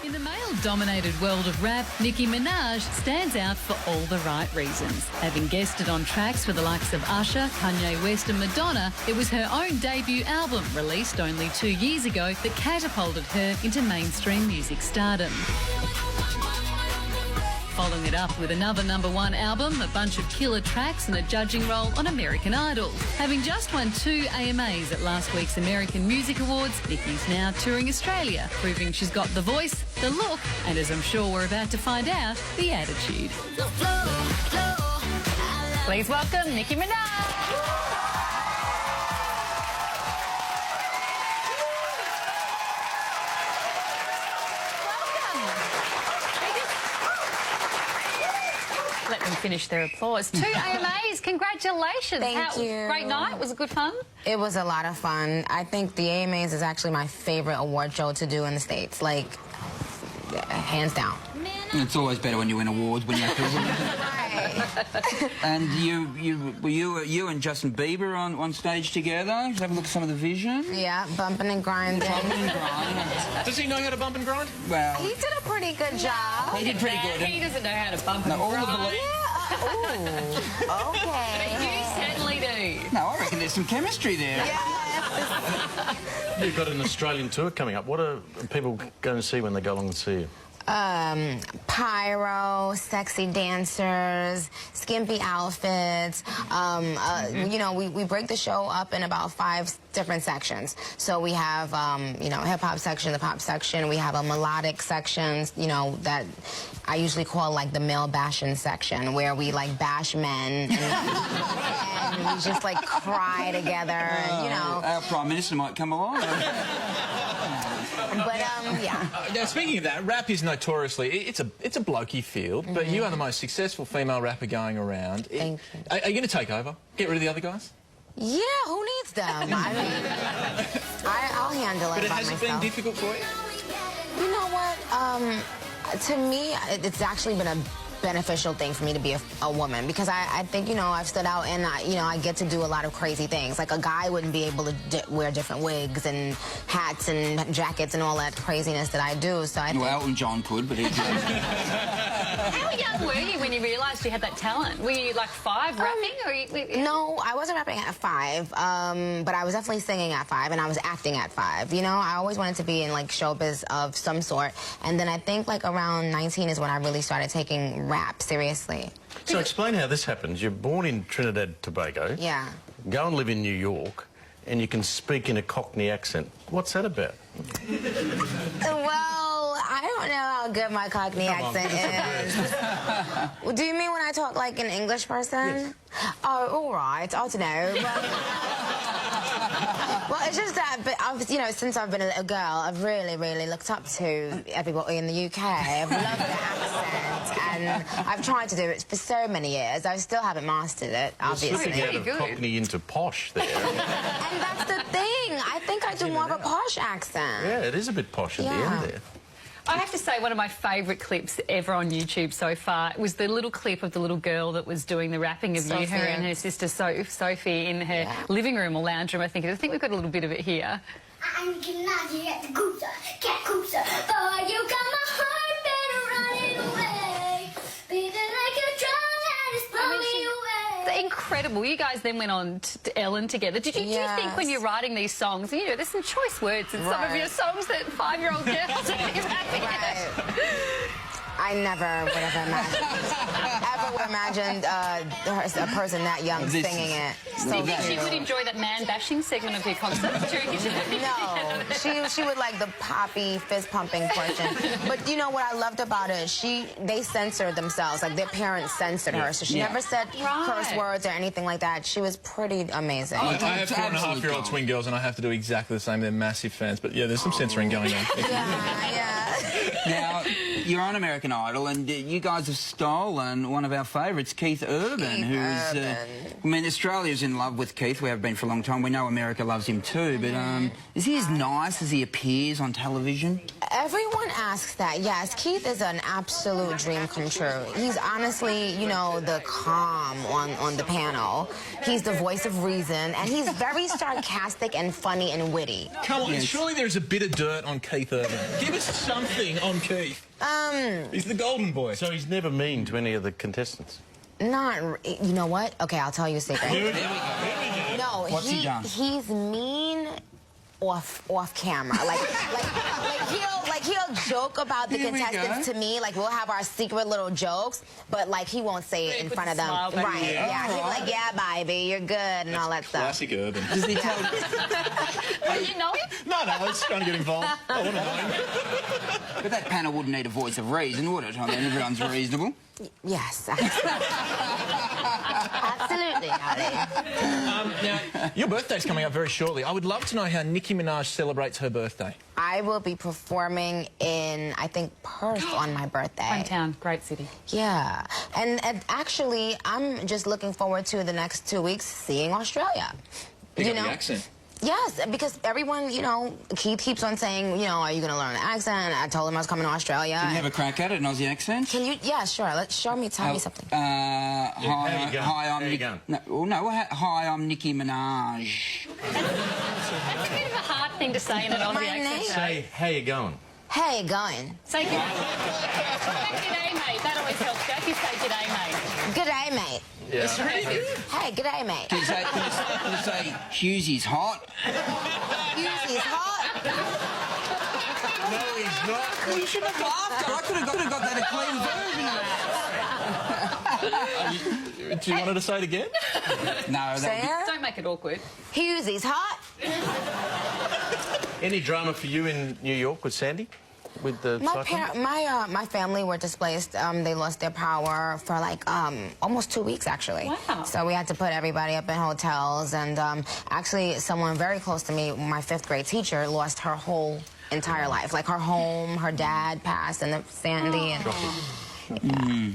In the male-dominated world of rap, Nicki Minaj stands out for all the right reasons. Having guested on tracks for the likes of Usher, Kanye West and Madonna, it was her own debut album, released only 2 years ago, that catapulted her into mainstream music stardom. Following it up with another #1 album, a bunch of killer tracks and a judging role on American Idol. Having just won 2 AMAs at last week's American Music Awards, Nicki's now touring Australia, proving she's got the voice, the look, and as I'm sure we're about to find out, the attitude. Please welcome Nicki Minaj. Let them finish their applause. 2 AMAs, congratulations. Thank you. Great night, was it good fun? It was a lot of fun. I think the AMAs is actually my favorite award show to do in the States, like, hands down. It's always better when you win awards, when you have to win. Right. And you and Justin Bieber on stage together? Just have a look at some of the vision. Yeah, bumping and grinding. Bumping and grinding. Does he know how to bump and grind? Well, He did a pretty good job. he did pretty good. He doesn't know how to bump and No, all of the grind. Ooh, okay. You certainly do. No, I reckon there's some chemistry there. You've got an Australian tour coming up. What are people going to see when they go along and see you? Pyro, sexy dancers, skimpy outfits. You know, we break the show up in about 5 different sections. So we have, you know, hip-hop section, the pop section. We have a melodic section, you know, that I usually call, like, the male bashing section, where we, like, bash men and we just, like, cry together, and, you know. Our Prime Minister might come along. But, yeah. Now, speaking of that, rap is notoriously, it's a blokey field, but you are the most successful female rapper going around. Thank you. Are you going to take over? Get rid of the other guys? Yeah, who needs them? I mean, I'll handle it But it by hasn't myself. been difficult for you? You know what? To me, it's actually been a beneficial thing for me to be a woman, because I think, you know, I've stood out and, you know, I get to do a lot of crazy things. Like, a guy wouldn't be able to wear different wigs and hats and jackets and all that craziness that I do, so I think... Well, Elton John could, but he didn't. How young were you when you realised you had that talent? Were you, like, 5 rapping? Or No, I wasn't rapping at 5, but I was definitely singing at 5, and I was acting at 5. You know, I always wanted to be in, like, showbiz of some sort, and then I think, like, around 19 is when I really started taking rap seriously. So explain how this happens. You're born in Trinidad, Tobago. Yeah. Go and live in New York, and you can speak in a Cockney accent. What's that about? Well, I don't know how good my Cockney accent is. Do you mean when I talk like an English person? Yes. Oh, all right. I don't know. Well, it's just that, but you know, since I've been a girl, I've really looked up to everybody in the UK. I've loved the accent, and I've tried to do it for so many years. I still haven't mastered it, obviously. You're slipping out of Cockney into posh there. And that's the thing. I think I do more of a posh accent. Yeah, it is a bit posh at the end there. I have to say, one of my favourite clips ever on YouTube so far was the little clip of the little girl that was doing the rapping of you, her and her sister Sophie in her living room or lounge room, I think. I think we've got a little bit of it here. I'm Nicki Minaj at the Coosa, cat Coosa. Oh, you got my heart better running away. Beating like a drum and it's blowing away. Incredible. You guys then went on to Ellen together. Do you think when you're writing these songs, you know, there's some choice words in some of your songs that 5-year-old girls are rapping at? I never would have imagined a person that young singing it. Do you think she would enjoy that man-bashing segment of your concerts during your journey? No, she would like the poppy, fist-pumping portion. But you know what I loved about it? They censored themselves. Like, their parents censored her, so she never said curse words or anything like that. She was pretty amazing. I have 4.5-year-old twin girls, and I have to do exactly the same. They're massive fans, but yeah, there's some censoring going on. Yeah. Now, you're on American Idol, and you guys have stolen one of our favourites, Keith Urban, who is... I mean, Australia's in love with Keith. We have been for a long time. We know America loves him too, but is he as nice as he appears on television? Everyone asks that. Yes, Keith is an absolute dream come true. He's honestly, you know, the calm on the panel. He's the voice of reason, and he's very sarcastic and funny and witty. Come on, surely there's a bit of dirt on Keith Urban. Give us something on Keith. He's the golden boy. So he's never mean to any of the contestants? Not, you know what? Okay, I'll tell you a secret. There we go. No, What's he done? He's mean off camera. Like he'll joke about the contestants to me. Like we'll have our secret little jokes, but like he won't say it in front of them. Right? Yeah. He'll be like, "Yeah, baby, you're good," and all that stuff. Classic Urban. Does he tell... You know him? No, I was trying to get involved. I want to know him. But that panel wouldn't need a voice of reason, would it? I mean, everyone's reasonable. Yes. Absolutely, Holly. Now, your birthday's coming up very shortly. I would love to know how Nicki Minaj celebrates her birthday. I will be performing in, I think, Perth on my birthday. Hometown, great city. Yeah. And actually, I'm just looking forward to the next 2 weeks seeing Australia. Pick up the accent. Yes, because everyone, you know, Keith keeps on saying, you know, are you going to learn the accent? I told him I was coming to Australia. Can you have a crack at it, an Aussie accent? Can you? Yeah, sure. Tell me something. Hi, I'm Nicki. Hi, I'm Nicki Minaj. That's a bit of a hard thing to say in an Aussie My accent. name? Say, how you going? Hey, going. Say g'day, mate. That always helps. If you say g'day, mate. G'day, mate. Yeah. Hey, g'day, mate. Can you say Hughesy's hot? Hughesy's hot. No, he's not. Well, you shouldn't have laughed. I could have got that a clean version of that. Do you want her to say it again? No, Say it. Don't make it awkward. Hughesy's hot. Any drama for you in New York with Sandy? With the cyclone? My family were displaced. They lost their power for like almost 2 weeks actually. Wow. So we had to put everybody up in hotels, and actually someone very close to me, my 5th grade teacher, lost her whole entire life. Like her home, her dad passed in the Sandy, and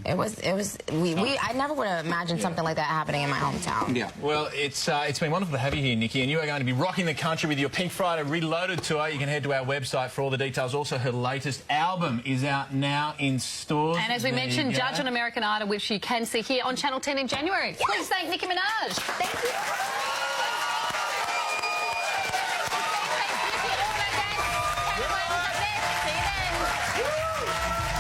it was I never would have imagined something like that happening in my hometown. Yeah. Well, it's been wonderful to have you here, Nicki, and you are going to be rocking the country with your Pink Friday Reloaded tour. You can head to our website for all the details. Also, her latest album is out now in stores. And as we mentioned, Judge on American Idol, which you can see here on Channel 10 in January. Please thank Nicki Minaj. Thank you. See you then.